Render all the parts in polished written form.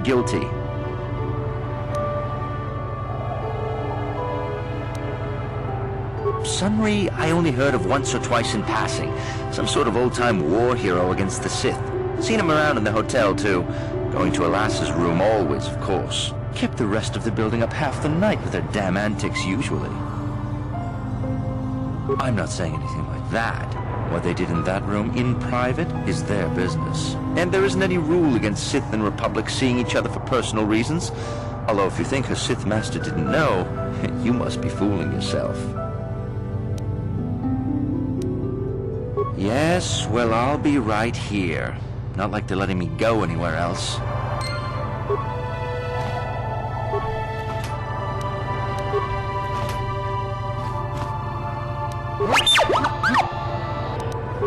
guilty. Sunry, I only heard of once or twice in passing. Some sort of old-time war hero against the Sith. Seen him around in the hotel, too. Going to Alas's room always, of course. Kept the rest of the building up half the night with their damn antics usually. I'm not saying anything like that. What they did in that room in private is their business. And there isn't any rule against Sith and Republic seeing each other for personal reasons. Although if you think her Sith master didn't know, you must be fooling yourself. Yes, well, I'll be right here. Not like they're letting me go anywhere else.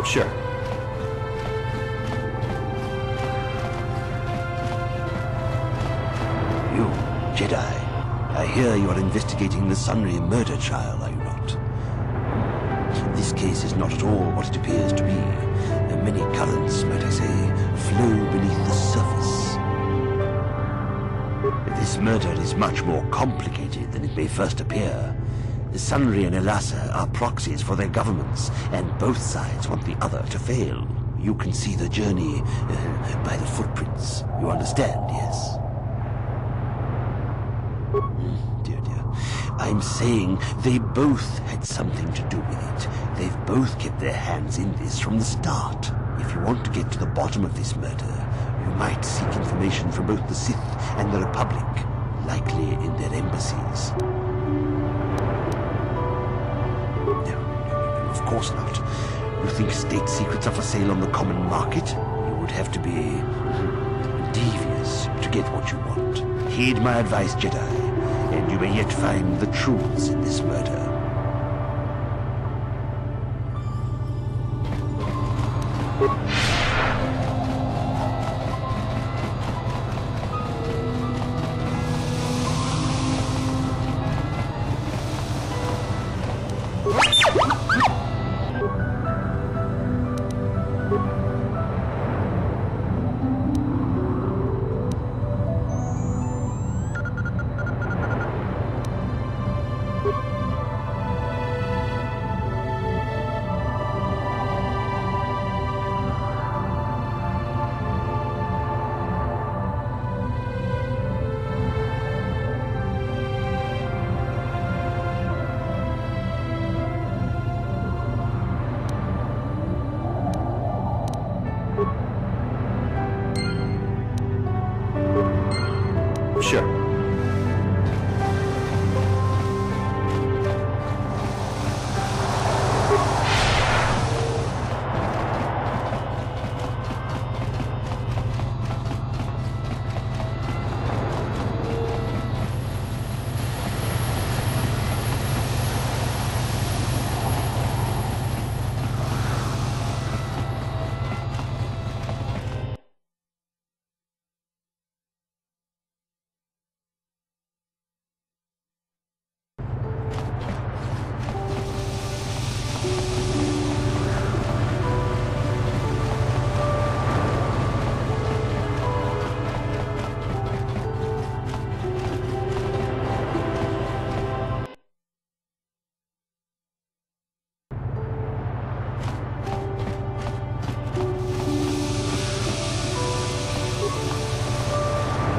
Sure. You, Jedi. I hear you are investigating the Sunry murder trial, are you not? This case is not at all what it appears to be. Many currents, might I say, flow beneath the surface. This murder is much more complicated than it may first appear. Sunry and Elassa are proxies for their governments, and both sides want the other to fail. You can see the journey by the footprints. You understand, yes? Dear, dear. I'm saying they both had something to do with it. They've both kept their hands in this from the start. If you want to get to the bottom of this murder, you might seek information from both the Sith and the Republic, likely in their embassies. Of course not. You think state secrets are for sale on the common market? You would have to be devious to get what you want. Heed my advice, Jedi, and you may yet find the truths in this murder. Sure.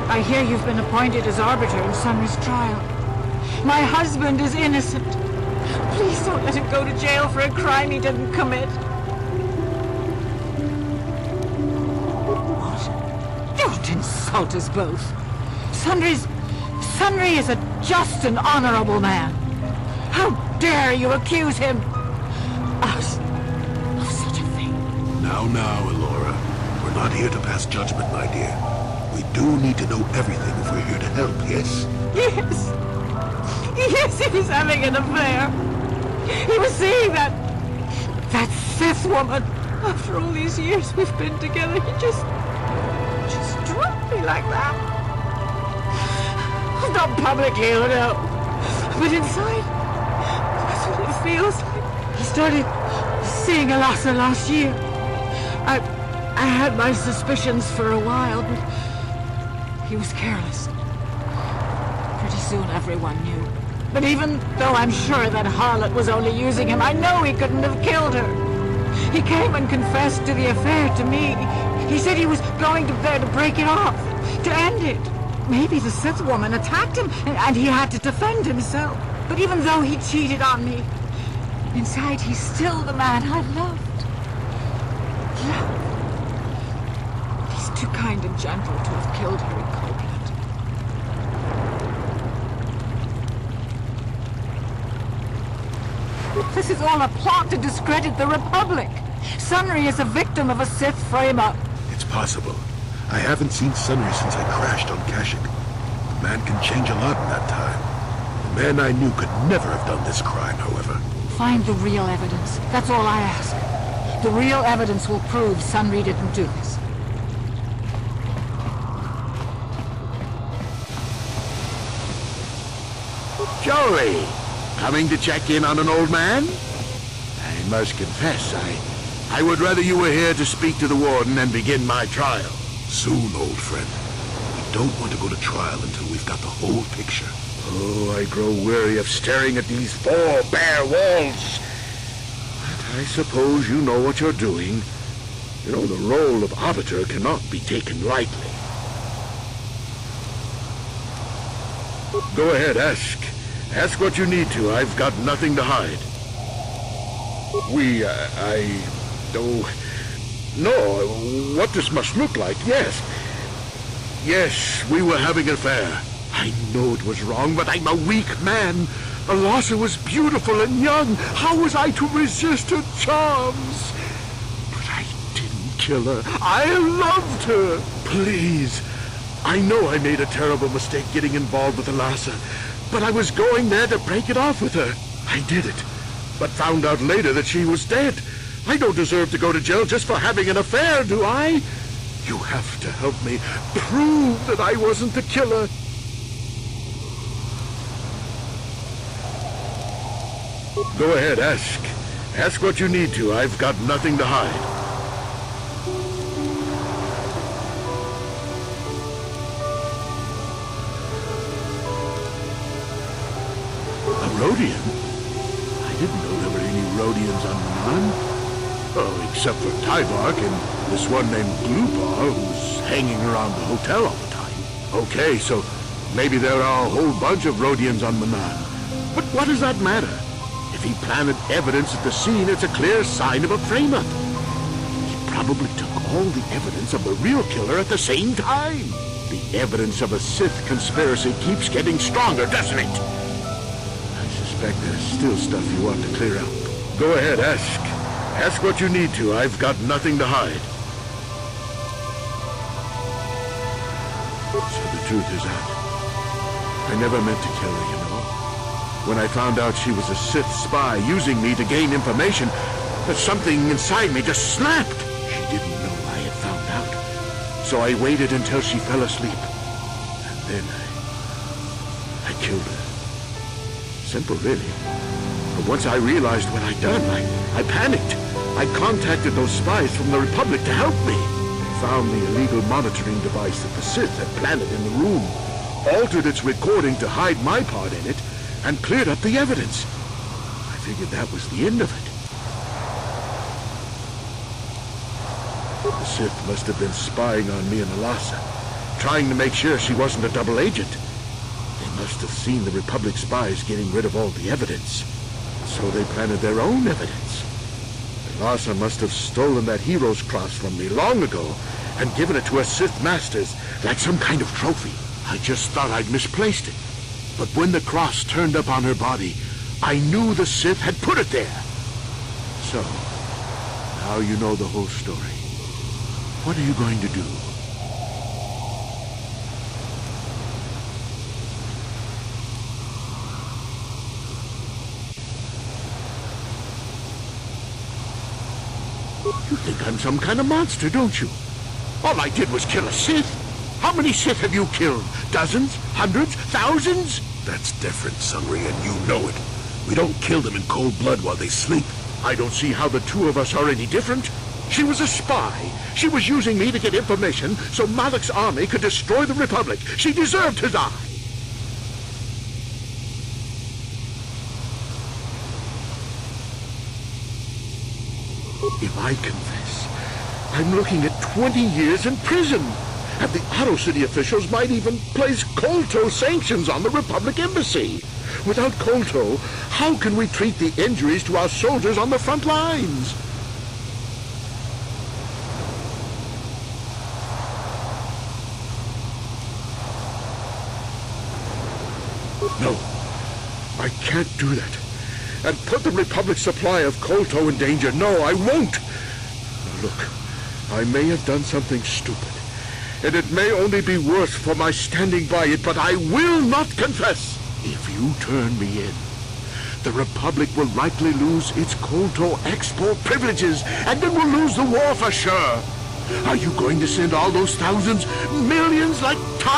I hear you've been appointed as arbiter in Sunry's trial. My husband is innocent. Please don't let him go to jail for a crime he didn't commit. What? Don't insult us both. Sunry is a just and honorable man. How dare you accuse him of such a thing? Now, Elora. We're not here to pass judgment, my dear. We do need to know everything if we're here to help, yes? Yes. Yes, he was having an affair. He was seeing that Sith woman. After all these years we've been together, he just dropped me like that. Not publicly, you know, but inside, that's what it feels like. He started seeing Elassa last year. I had my suspicions for a while, but He was careless. Pretty soon everyone knew. But even though I'm sure that harlot was only using him, I know he couldn't have killed her. He came and confessed to the affair to me. He said he was going there to break it off, to end it. Maybe the Sith woman attacked him, and he had to defend himself. But even though he cheated on me, inside he's still the man I loved. He's too kind and gentle to have killed her in cold blood. This is all a plot to discredit the Republic. Sunry is a victim of a Sith frame-up. It's possible. I haven't seen Sunry since I crashed on Kashyyyk. The man can change a lot in that time. The man I knew could never have done this crime, however. Find the real evidence. That's all I ask. The real evidence will prove Sunry didn't do this. Joey, coming to check in on an old man? I must confess, I would rather you were here to speak to the warden and begin my trial. Soon, old friend. We don't want to go to trial until we've got the whole picture. Oh, I grow weary of staring at these four bare walls. But I suppose you know what you're doing. You know, the role of arbiter cannot be taken lightly. Go ahead, ask. Ask what you need to. I've got nothing to hide. No, what this must look like, yes. Yes, we were having an affair. I know it was wrong, but I'm a weak man. Alasa was beautiful and young. How was I to resist her charms? But I didn't kill her. I loved her. Please. I know I made a terrible mistake getting involved with Alasa, but I was going there to break it off with her. I did it, but found out later that she was dead. I don't deserve to go to jail just for having an affair, do I? You have to help me prove that I wasn't the killer. Go ahead, ask. Ask what you need to. I've got nothing to hide. A Rodian? I didn't know there were any Rodians on Manan. Oh, except for Tybark and this one named Glupar who's hanging around the hotel all the time. Okay, so maybe there are a whole bunch of Rodians on Manan. But what does that matter? If he planted evidence at the scene, it's a clear sign of a frame-up. He probably took all the evidence of the real killer at the same time. The evidence of a Sith conspiracy keeps getting stronger, doesn't it? I suspect there's still stuff you want to clear up. Go ahead, ask. Ask what you need to. I've got nothing to hide. So the truth is out. I never meant to kill her, you know. When I found out she was a Sith spy using me to gain information, but something inside me just snapped. She didn't know I had found out. So I waited until she fell asleep. And then I killed her. Simple, really. But once I realized what I'd done, I panicked. I contacted those spies from the Republic to help me. They found the illegal monitoring device that the Sith had planted in the room, altered its recording to hide my part in it, and cleared up the evidence. I figured that was the end of it. The Sith must have been spying on me and Alasa, trying to make sure she wasn't a double agent. They must have seen the Republic spies getting rid of all the evidence, so they planted their own evidence. Alasa must have stolen that hero's cross from me long ago and given it to her Sith masters like some kind of trophy. I just thought I'd misplaced it. But when the cross turned up on her body, I knew the Sith had put it there. So, now you know the whole story. What are you going to do? You think I'm some kind of monster, don't you? All I did was kill a Sith. How many Sith have you killed? Dozens? Hundreds? Thousands? That's different, Sunry, and you know it. We don't kill them in cold blood while they sleep. I don't see how the two of us are any different. She was a spy. She was using me to get information so Malak's army could destroy the Republic. She deserved to die. If I confess, I'm looking at 20 years in prison. And the Otto City officials might even place Kolto sanctions on the Republic Embassy. Without Kolto, how can we treat the injuries to our soldiers on the front lines? No, I can't do that. And put the Republic's supply of Kolto in danger. No, I won't. Look, I may have done something stupid. And it may only be worse for my standing by it, but I will not confess. If you turn me in, the Republic will likely lose its Kolto export privileges, and then we'll lose the war for sure. Are you going to send all those thousands, millions like tar